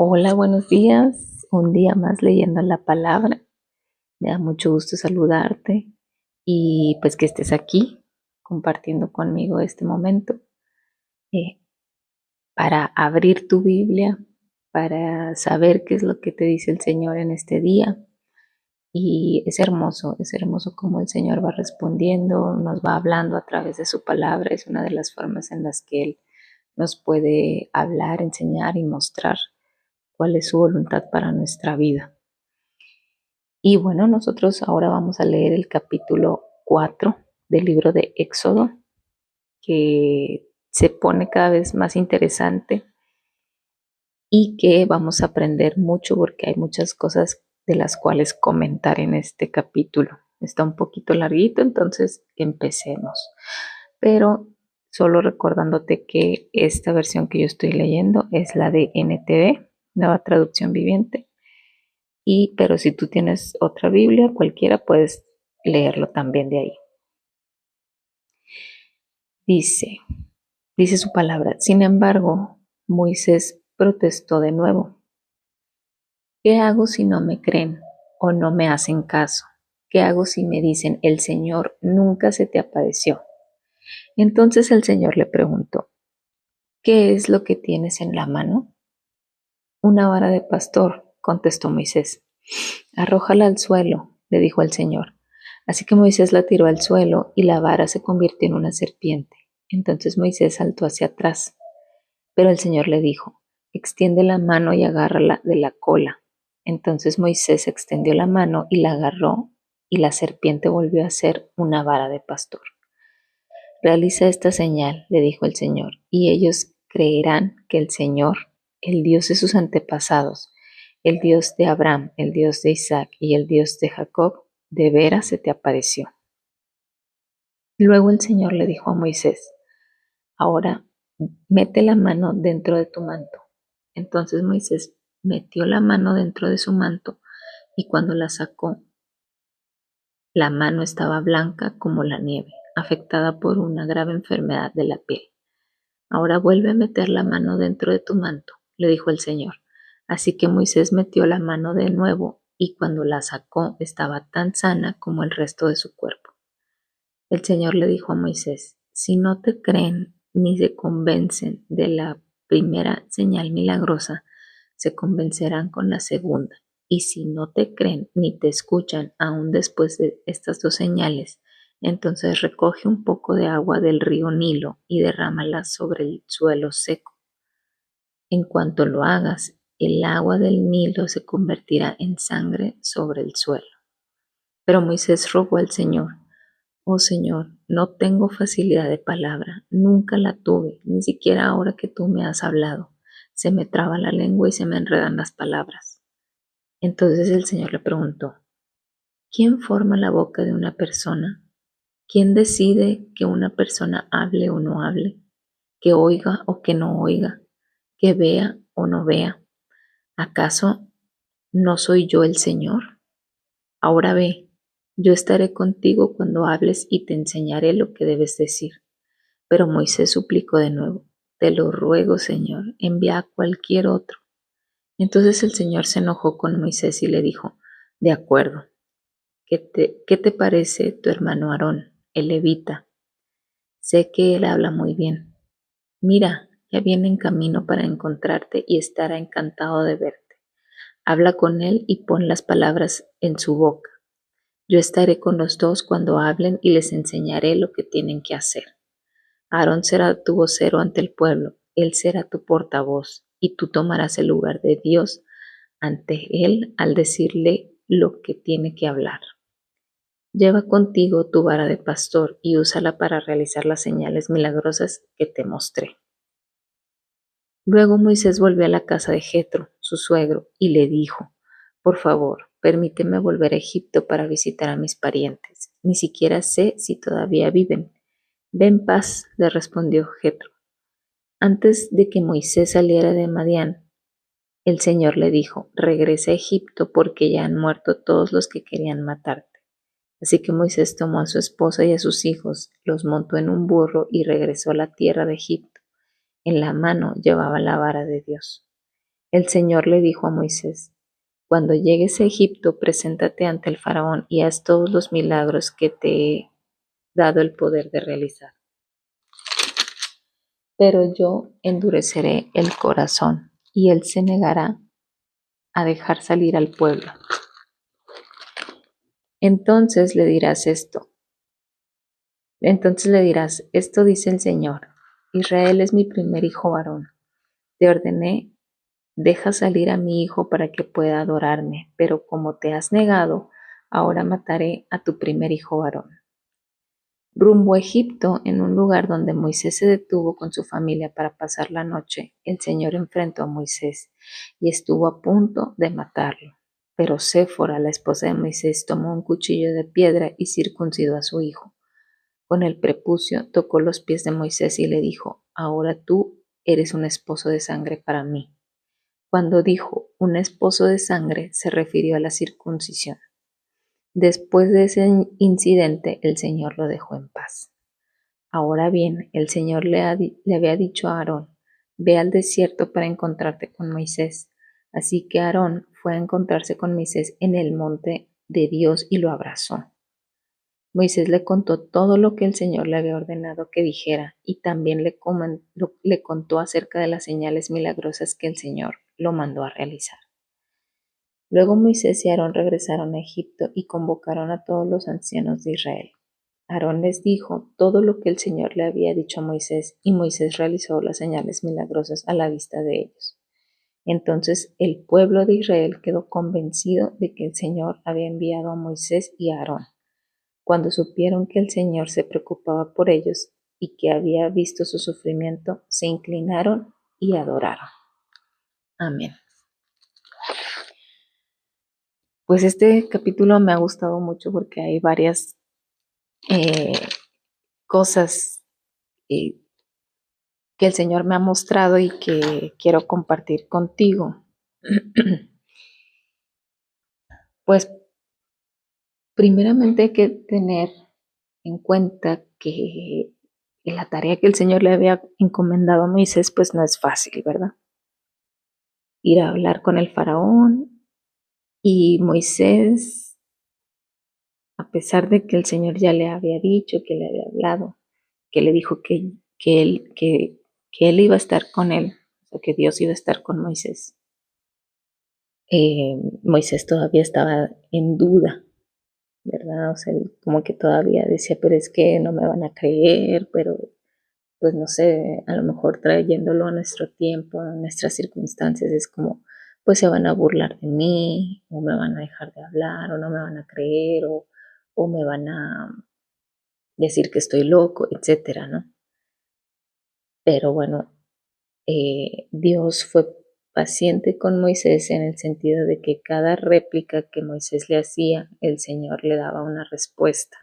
Hola, buenos días. Un día más leyendo la palabra. Me da mucho gusto saludarte y pues que estés aquí compartiendo conmigo este momento eh, para abrir tu Biblia, para saber qué es lo que te dice el Señor en este día. Y es hermoso cómo el Señor va respondiendo, nos va hablando a través de su palabra. Es una de las formas en las que Él nos puede hablar, enseñar y mostrar cuál es su voluntad para nuestra vida. Y bueno, nosotros ahora vamos a leer el capítulo 4 del libro de Éxodo, que se pone cada vez más interesante y que vamos a aprender mucho porque hay muchas cosas de las cuales comentar en este capítulo. Está un poquito larguito, entonces empecemos. Pero solo recordándote que esta versión que yo estoy leyendo es la de NTV, Nueva Traducción Viviente. Pero si tú tienes otra Biblia, cualquiera, puedes leerlo también de ahí. Dice, dice su palabra. Sin embargo, Moisés protestó de nuevo. ¿Qué hago si no me creen o no me hacen caso? ¿Qué hago si me dicen, el Señor nunca se te apareció? Entonces el Señor le preguntó, ¿qué es lo que tienes en la mano? Una vara de pastor, contestó Moisés. Arrójala al suelo, le dijo el Señor. Así que Moisés la tiró al suelo y la vara se convirtió en una serpiente. Entonces Moisés saltó hacia atrás. Pero el Señor le dijo, extiende la mano y agárrala de la cola. Entonces Moisés extendió la mano y la agarró, y la serpiente volvió a ser una vara de pastor. Realiza esta señal, le dijo el Señor, y ellos creerán que el Señor, el Dios de sus antepasados, el Dios de Abraham, el Dios de Isaac y el Dios de Jacob, de veras se te apareció. Luego el Señor le dijo a Moisés, ahora mete la mano dentro de tu manto. Entonces Moisés metió la mano dentro de su manto y cuando la sacó, la mano estaba blanca como la nieve, afectada por una grave enfermedad de la piel. Ahora vuelve a meter la mano dentro de tu manto, le dijo el Señor. Así que Moisés metió la mano de nuevo y cuando la sacó estaba tan sana como el resto de su cuerpo. El Señor le dijo a Moisés, si no te creen ni se convencen de la primera señal milagrosa, se convencerán con la segunda. Y si no te creen ni te escuchan aún después de estas dos señales, entonces recoge un poco de agua del río Nilo y derrámala sobre el suelo seco. En cuanto lo hagas, el agua del Nilo se convertirá en sangre sobre el suelo. Pero Moisés rogó al Señor, oh Señor, no tengo facilidad de palabra, nunca la tuve, ni siquiera ahora que tú me has hablado. Se me traba la lengua y se me enredan las palabras. Entonces el Señor le preguntó, ¿quién forma la boca de una persona? ¿Quién decide que una persona hable o no hable? ¿Que oiga o que no oiga? ¿Que vea o no vea? ¿Acaso no soy yo el Señor? Ahora ve, yo estaré contigo cuando hables y te enseñaré lo que debes decir. Pero Moisés suplicó de nuevo, te lo ruego, Señor, envía a cualquier otro. Entonces el Señor se enojó con Moisés y le dijo, de acuerdo, ¿qué te parece tu hermano Aarón, el levita? Sé que él habla muy bien. Mira, ya viene en camino para encontrarte y estará encantado de verte. Habla con él y pon las palabras en su boca. Yo estaré con los dos cuando hablen y les enseñaré lo que tienen que hacer. Aarón será tu vocero ante el pueblo, él será tu portavoz, y tú tomarás el lugar de Dios ante él al decirle lo que tiene que hablar. Lleva contigo tu vara de pastor y úsala para realizar las señales milagrosas que te mostré. Luego Moisés volvió a la casa de Jetro, su suegro, y le dijo, por favor, permíteme volver a Egipto para visitar a mis parientes. Ni siquiera sé si todavía viven. Ve en paz, le respondió Jetro. Antes de que Moisés saliera de Madián, el Señor le dijo, regresa a Egipto porque ya han muerto todos los que querían matarte. Así que Moisés tomó a su esposa y a sus hijos, los montó en un burro y regresó a la tierra de Egipto. En la mano llevaba la vara de Dios. El Señor le dijo a Moisés: Cuando llegues a Egipto, preséntate ante el faraón y haz todos los milagros que te he dado el poder de realizar. Pero yo endureceré el corazón y él se negará a dejar salir al pueblo. Entonces le dirás, esto dice el Señor: Israel es mi primer hijo varón. Te ordené: deja salir a mi hijo para que pueda adorarme, pero como te has negado, ahora mataré a tu primer hijo varón. Rumbo a Egipto, en un lugar donde Moisés se detuvo con su familia para pasar la noche, el Señor enfrentó a Moisés y estuvo a punto de matarlo. Pero Séfora, la esposa de Moisés, tomó un cuchillo de piedra y circuncidó a su hijo. Con el prepucio tocó los pies de Moisés y le dijo: Ahora tú eres un esposo de sangre para mí. Cuando dijo un esposo de sangre, se refirió a la circuncisión. Después de ese incidente, el Señor lo dejó en paz. Ahora bien, el Señor le había dicho a Aarón: Ve al desierto para encontrarte con Moisés. Así que Aarón fue a encontrarse con Moisés en el monte de Dios y lo abrazó. Moisés le contó todo lo que el Señor le había ordenado que dijera y también le contó acerca de las señales milagrosas que el Señor lo mandó a realizar. Luego Moisés y Aarón regresaron a Egipto y convocaron a todos los ancianos de Israel. Aarón les dijo todo lo que el Señor le había dicho a Moisés, y Moisés realizó las señales milagrosas a la vista de ellos. Entonces el pueblo de Israel quedó convencido de que el Señor había enviado a Moisés y a Aarón. Cuando supieron que el Señor se preocupaba por ellos y que había visto su sufrimiento, se inclinaron y adoraron. Amén. Pues este capítulo me ha gustado mucho porque hay varias cosas que el Señor me ha mostrado y que quiero compartir contigo. Pues primeramente hay que tener en cuenta que la tarea que el Señor le había encomendado a Moisés pues no es fácil, ¿verdad? Ir a hablar con el faraón, y Moisés, a pesar de que el Señor ya le había dicho, que le había hablado, que le dijo que él iba a estar con él, o sea, que Dios iba a estar con Moisés, Moisés todavía estaba en duda, ¿verdad? O sea, como que todavía decía, pero es que no me van a creer, pero pues no sé, a lo mejor trayéndolo a nuestro tiempo, a nuestras circunstancias, es como, pues se van a burlar de mí, o me van a dejar de hablar, o no me van a creer, o me van a decir que estoy loco, etcétera, ¿no? Pero bueno, Dios fue paciente con Moisés en el sentido de que cada réplica que Moisés le hacía, el Señor le daba una respuesta.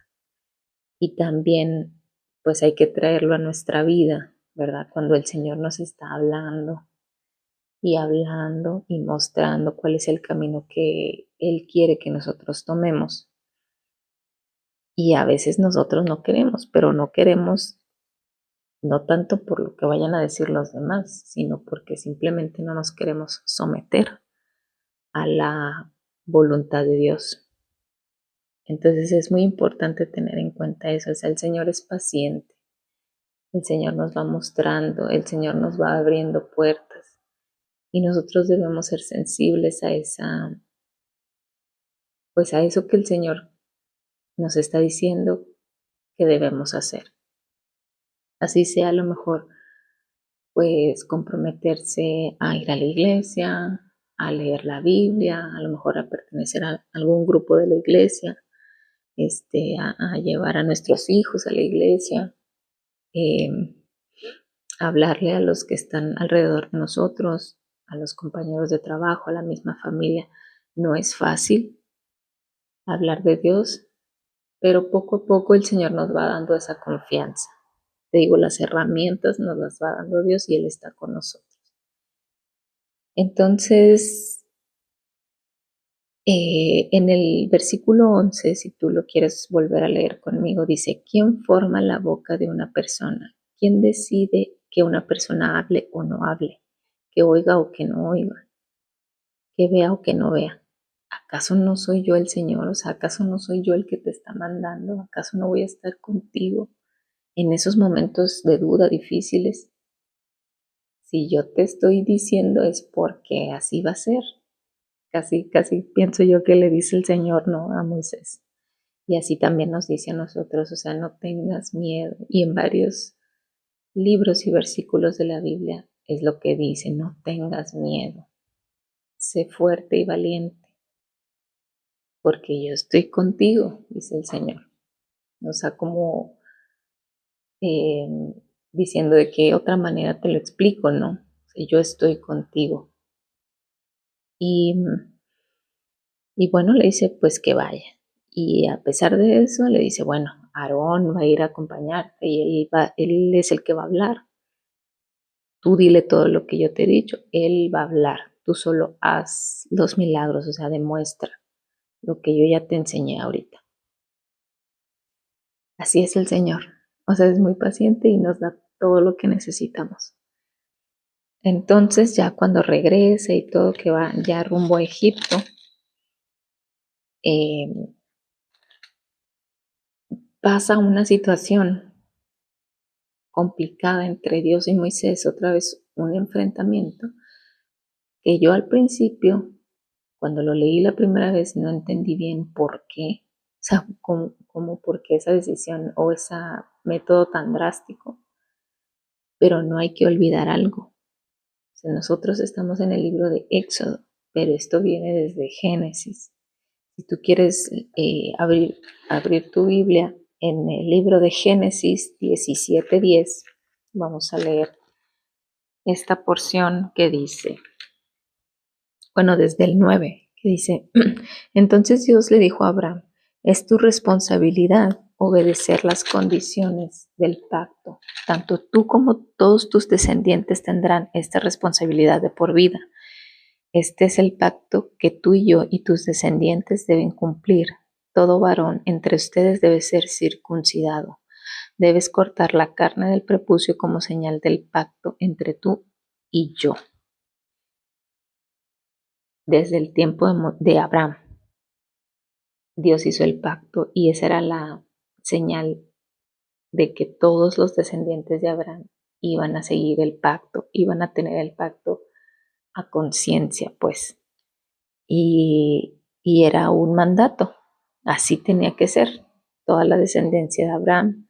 Y también, pues hay que traerlo a nuestra vida, ¿verdad? Cuando el Señor nos está hablando y mostrando cuál es el camino que Él quiere que nosotros tomemos. Y a veces nosotros no queremos, pero no queremos no tanto por lo que vayan a decir los demás, sino porque simplemente no nos queremos someter a la voluntad de Dios. Entonces es muy importante tener en cuenta eso. O sea, el Señor es paciente, el Señor nos va mostrando, el Señor nos va abriendo puertas y nosotros debemos ser sensibles a pues a eso que el Señor nos está diciendo que debemos hacer. Así sea a lo mejor pues comprometerse a ir a la iglesia, a leer la Biblia, a lo mejor a pertenecer a algún grupo de la iglesia, a llevar a nuestros hijos a la iglesia, eh, hablarle a los que están alrededor de nosotros, a los compañeros de trabajo, a la misma familia. No es fácil hablar de Dios, pero poco a poco el Señor nos va dando esa confianza. Te digo, las herramientas nos las va dando Dios y Él está con nosotros. Entonces, en el versículo 11, si tú lo quieres volver a leer conmigo, dice: ¿Quién forma la boca de una persona? ¿Quién decide que una persona hable o no hable, que oiga o que no oiga? que vea o que no vea. ¿Acaso no soy yo el Señor? O sea, ¿acaso no soy yo el que te está mandando? ¿Acaso no voy a estar contigo en esos momentos de duda difíciles? Si yo te estoy diciendo es porque así va a ser. Casi pienso yo que le dice el Señor, ¿no?, a Moisés. Y así también nos dice a nosotros, o sea, no tengas miedo. Y en varios libros y versículos de la Biblia es lo que dice, no tengas miedo. Sé fuerte y valiente, porque yo estoy contigo, dice el Señor. O sea, como eh, diciendo de qué otra manera te lo explico, ¿no? O sea, yo estoy contigo. Y, y bueno, le dice pues que vaya. Y a pesar de eso, le dice, bueno, Aarón va a ir a acompañarte y él es el que va a hablar. Tú dile todo lo que yo te he dicho, él va a hablar. Tú solo haz los milagros, o sea, demuestra lo que yo ya te enseñé ahorita. Así es el Señor. O sea, es muy paciente y nos da todo lo que necesitamos. Entonces, ya cuando regrese y todo, que va ya rumbo a Egipto, eh, pasa una situación complicada entre Dios y Moisés, otra vez un enfrentamiento, que yo al principio, cuando lo leí la primera vez, no entendí bien por qué, o sea, como por qué esa decisión o ese método tan drástico. Pero no hay que olvidar algo. O sea, nosotros estamos en el libro de Éxodo, pero esto viene desde Génesis. Si tú quieres abrir tu Biblia en el libro de Génesis 17:10, vamos a leer esta porción que dice, bueno, desde el 9, que dice, entonces Dios le dijo a Abraham, es tu responsabilidad obedecer las condiciones del pacto. Tanto tú como todos tus descendientes tendrán esta responsabilidad de por vida. Este es el pacto que tú y yo y tus descendientes deben cumplir. Todo varón entre ustedes debe ser circuncidado. Debes cortar la carne del prepucio como señal del pacto entre tú y yo. Desde el tiempo de Abraham, Dios hizo el pacto y esa era la señal de que todos los descendientes de Abraham iban a seguir el pacto, iban a tener el pacto a conciencia, pues. Y era un mandato, así tenía que ser. Toda la descendencia de Abraham,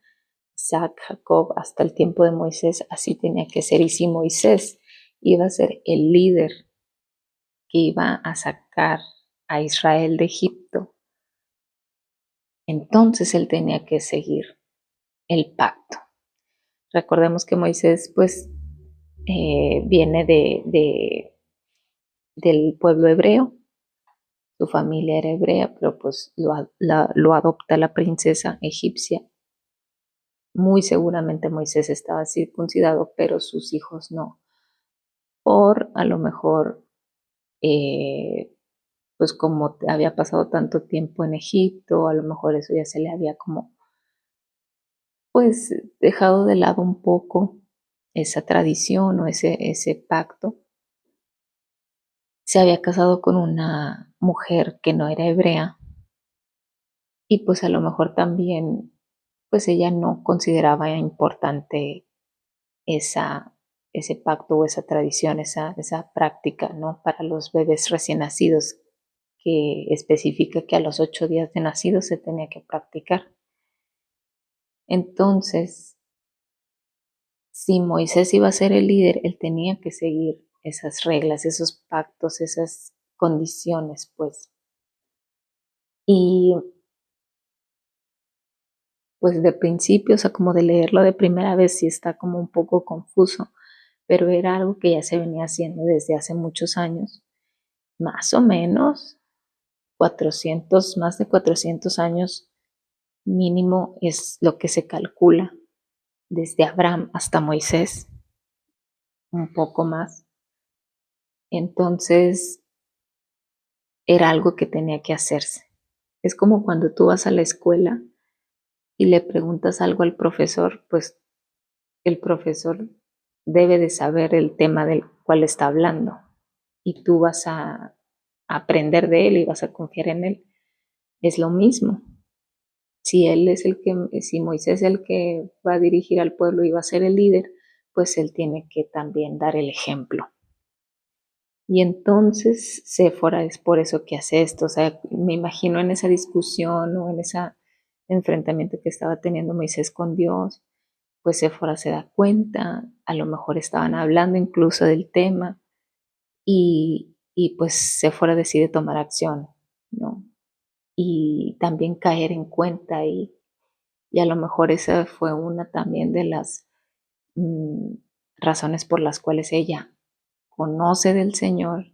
Isaac, Jacob, hasta el tiempo de Moisés, así tenía que ser. Y si Moisés iba a ser el líder que iba a sacar a Israel de Egipto, entonces él tenía que seguir el pacto. Recordemos que Moisés pues viene del pueblo hebreo, su familia era hebrea, pero pues lo adopta la princesa egipcia. Muy seguramente Moisés estaba circuncidado, pero sus hijos no. Por a lo mejor, pues como había pasado tanto tiempo en Egipto, a lo mejor eso ya se le había como pues dejado de lado un poco esa tradición o ese pacto. Se había casado con una mujer que no era hebrea y pues a lo mejor también pues ella no consideraba importante esa, ese pacto o esa tradición, esa práctica, ¿no? Para los bebés recién nacidos, que especifica que a los 8 días de nacido se tenía que practicar. Entonces, si Moisés iba a ser el líder, él tenía que seguir esas reglas, esos pactos, esas condiciones, pues. Y pues de principio, o sea, como de leerlo de primera vez, sí está como un poco confuso, pero era algo que ya se venía haciendo desde hace muchos años, más o menos 400, más de 400 años mínimo es lo que se calcula desde Abraham hasta Moisés, un poco más. Entonces era algo que tenía que hacerse. Es como cuando tú vas a la escuela y le preguntas algo al profesor, pues el profesor debe de saber el tema del cual está hablando y tú vas a aprender de él y vas a confiar en él. Es lo mismo. Si si Moisés es el que va a dirigir al pueblo y va a ser el líder, pues él tiene que también dar el ejemplo. Y entonces Séfora es por eso que hace esto. O sea, me imagino en esa discusión o en ese enfrentamiento que estaba teniendo Moisés con Dios, pues Séfora se da cuenta, a lo mejor estaban hablando incluso del tema y pues Séfora decide tomar acción, ¿no? Y también caer en cuenta y a lo mejor esa fue una también de las mm, razones por las cuales ella conoce del Señor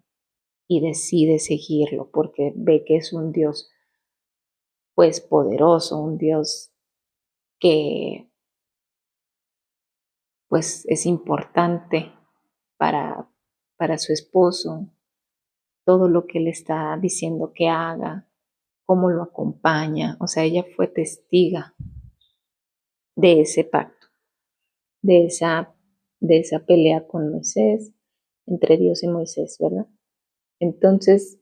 y decide seguirlo porque ve que es un Dios pues poderoso, un Dios que pues es importante para, para su esposo, todo lo que le está diciendo que haga, cómo lo acompaña, o sea, ella fue testiga de ese pacto, de esa, de esa pelea con Moisés, entre Dios y Moisés, ¿verdad? Entonces,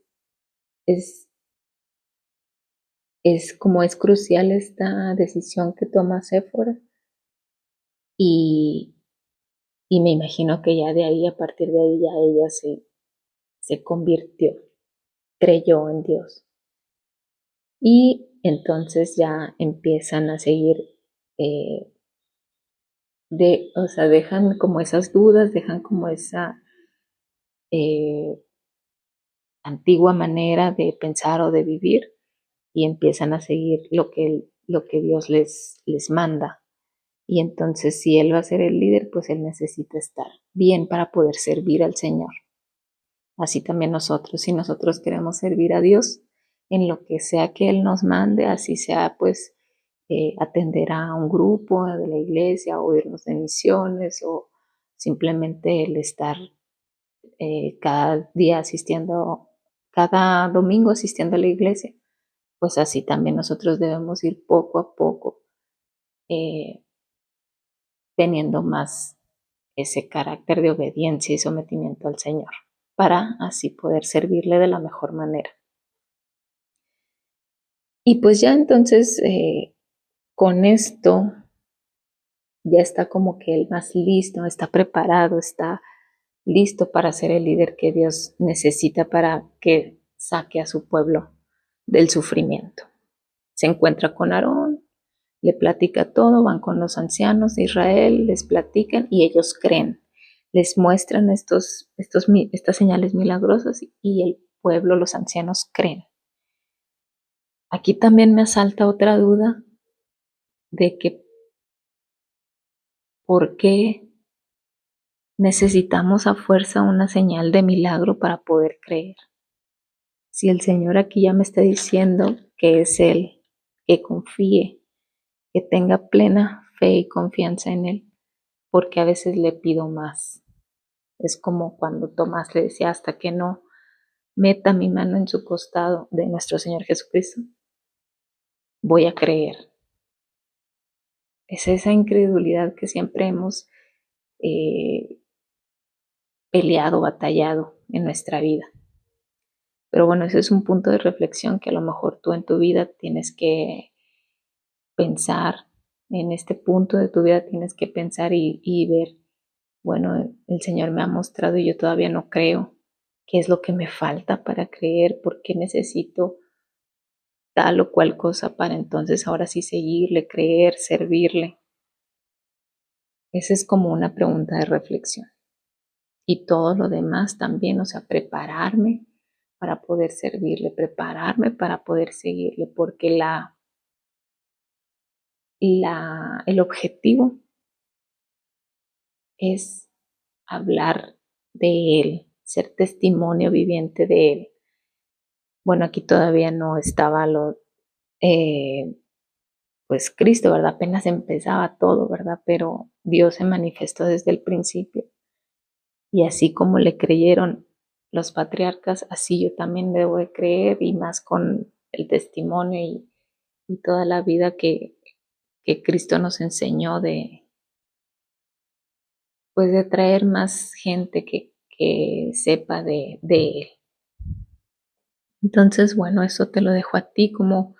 es, es como es crucial esta decisión que toma Séfora y, y me imagino que ya de ahí, a partir de ahí, ya ella se convirtió, creyó en Dios. Y entonces ya empiezan a seguir, o sea, dejan como esas dudas, dejan como esa eh, antigua manera de pensar o de vivir y empiezan a seguir lo que Dios les manda. Y entonces si Él va a ser el líder, pues Él necesita estar bien para poder servir al Señor. Así también nosotros, si nosotros queremos servir a Dios en lo que sea que Él nos mande, así sea pues atender a un grupo de la iglesia o irnos de misiones o simplemente el estar cada día asistiendo, cada domingo asistiendo a la iglesia, pues así también nosotros debemos ir poco a poco eh, teniendo más ese carácter de obediencia y sometimiento al Señor para así poder servirle de la mejor manera. Y pues ya entonces con esto ya está como que él más listo, está preparado, está listo para ser el líder que Dios necesita para que saque a su pueblo del sufrimiento. Se encuentra con Aarón, le platica todo, van con los ancianos de Israel, les platican y ellos creen. Les muestran estas señales milagrosas y el pueblo, los ancianos creen. Aquí también me asalta otra duda de que por qué necesitamos a fuerza una señal de milagro para poder creer. Si el Señor aquí ya me está diciendo que es Él, que confíe, que tenga plena fe y confianza en Él, porque a veces le pido más. Es como cuando Tomás le decía, hasta que no meta mi mano en su costado de nuestro Señor Jesucristo, voy a creer. Es esa incredulidad que siempre hemos eh, peleado, batallado en nuestra vida. Pero bueno, ese es un punto de reflexión que a lo mejor tú en tu vida tienes que pensar, en este punto de tu vida tienes que pensar y ver, bueno, el Señor me ha mostrado y yo todavía no creo. ¿Qué es lo que me falta para creer? ¿Por qué necesito tal o cual cosa para entonces ahora sí seguirle, creer, servirle? Esa es como una pregunta de reflexión. Y todo lo demás también, o sea, prepararme para poder servirle, prepararme para poder seguirle, porque el objetivo es hablar de Él, ser testimonio viviente de Él. Bueno, aquí todavía no estaba eh, pues Cristo, ¿verdad? Apenas empezaba todo, ¿verdad? Pero Dios se manifestó desde el principio. Y así como le creyeron los patriarcas, así yo también debo de creer y más con el testimonio y toda la vida que Cristo nos enseñó pues de traer más gente que sepa de Él. Entonces, bueno, eso te lo dejo a ti, como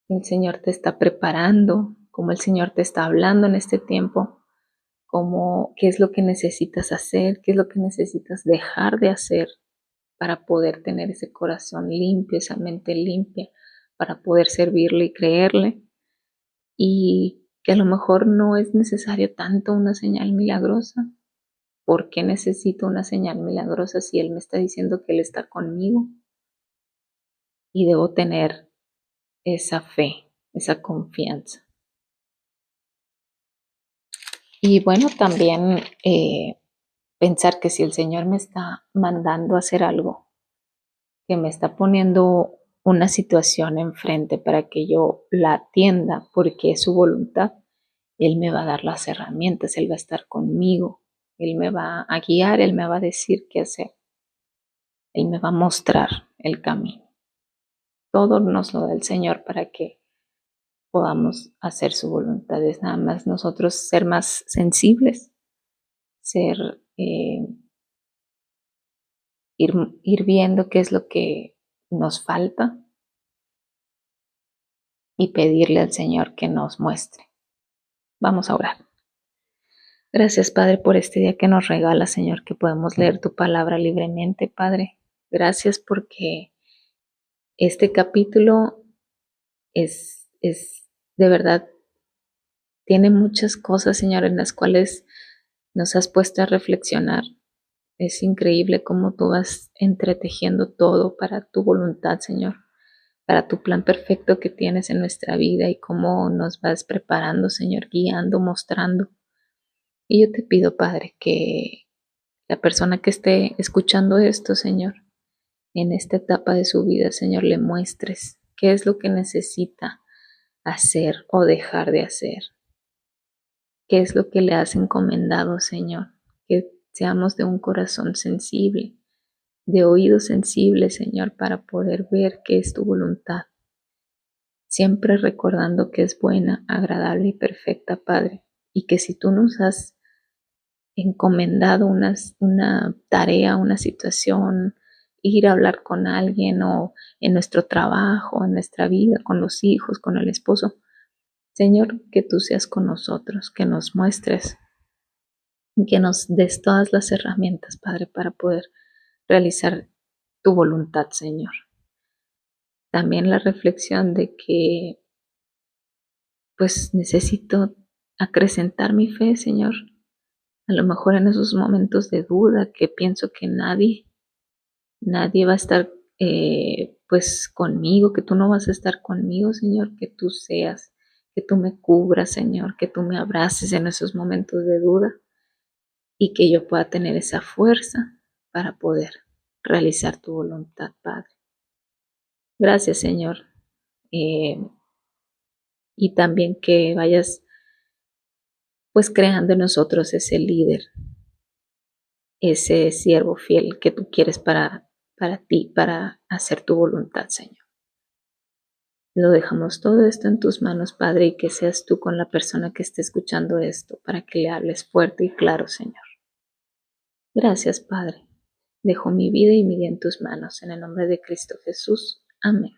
el Señor te está preparando, como el Señor te está hablando en este tiempo, como qué es lo que necesitas hacer, qué es lo que necesitas dejar de hacer para poder tener ese corazón limpio, esa mente limpia, para poder servirle y creerle. Y que a lo mejor no es necesario tanto una señal milagrosa. ¿Por qué necesito una señal milagrosa si Él me está diciendo que Él está conmigo? Y debo tener esa fe, esa confianza. Y bueno, también pensar que si el Señor me está mandando a hacer algo, que me está poniendo una situación enfrente para que yo la atienda porque es su voluntad, Él me va a dar las herramientas, Él va a estar conmigo, Él me va a guiar, Él me va a decir qué hacer, Él me va a mostrar el camino. Todo nos lo da el Señor para que podamos hacer su voluntad. Es nada más nosotros ser más sensibles, ser, ir viendo qué es lo que nos falta y pedirle al Señor que nos muestre. Vamos a orar. Gracias, Padre, por este día que nos regala, Señor, que podemos leer tu palabra libremente, Padre. Gracias porque este capítulo es de verdad, tiene muchas cosas, Señor, en las cuales nos has puesto a reflexionar. Es increíble cómo tú vas entretejiendo todo para tu voluntad, Señor, para tu plan perfecto que tienes en nuestra vida y cómo nos vas preparando, Señor, guiando, mostrando. Y yo te pido, Padre, que la persona que esté escuchando esto, Señor, en esta etapa de su vida, Señor, le muestres qué es lo que necesita hacer o dejar de hacer. ¿Qué es lo que le has encomendado, Señor? Que seamos de un corazón sensible, de oído sensible, Señor, para poder ver qué es tu voluntad. Siempre recordando que es buena, agradable y perfecta, Padre. Y que si tú nos has encomendado una tarea, una situación, ir a hablar con alguien o en nuestro trabajo, en nuestra vida, con los hijos, con el esposo, Señor, que tú seas con nosotros, que nos muestres y que nos des todas las herramientas, Padre, para poder realizar tu voluntad, Señor. También la reflexión de que pues necesito acrecentar mi fe, Señor. A lo mejor en esos momentos de duda que pienso que nadie va a estar pues conmigo, que tú no vas a estar conmigo, Señor, que tú seas, que tú me cubras, Señor, que tú me abraces en esos momentos de duda y que yo pueda tener esa fuerza para poder realizar tu voluntad, Padre. Gracias, Señor. Eh, y también que vayas pues creando en nosotros ese líder, ese siervo fiel que tú quieres para ti, para hacer tu voluntad, Señor. Lo dejamos todo esto en tus manos, Padre, y que seas tú con la persona que esté escuchando esto, para que le hables fuerte y claro, Señor. Gracias, Padre. Dejo mi vida y mi día en tus manos, en el nombre de Cristo Jesús. Amén.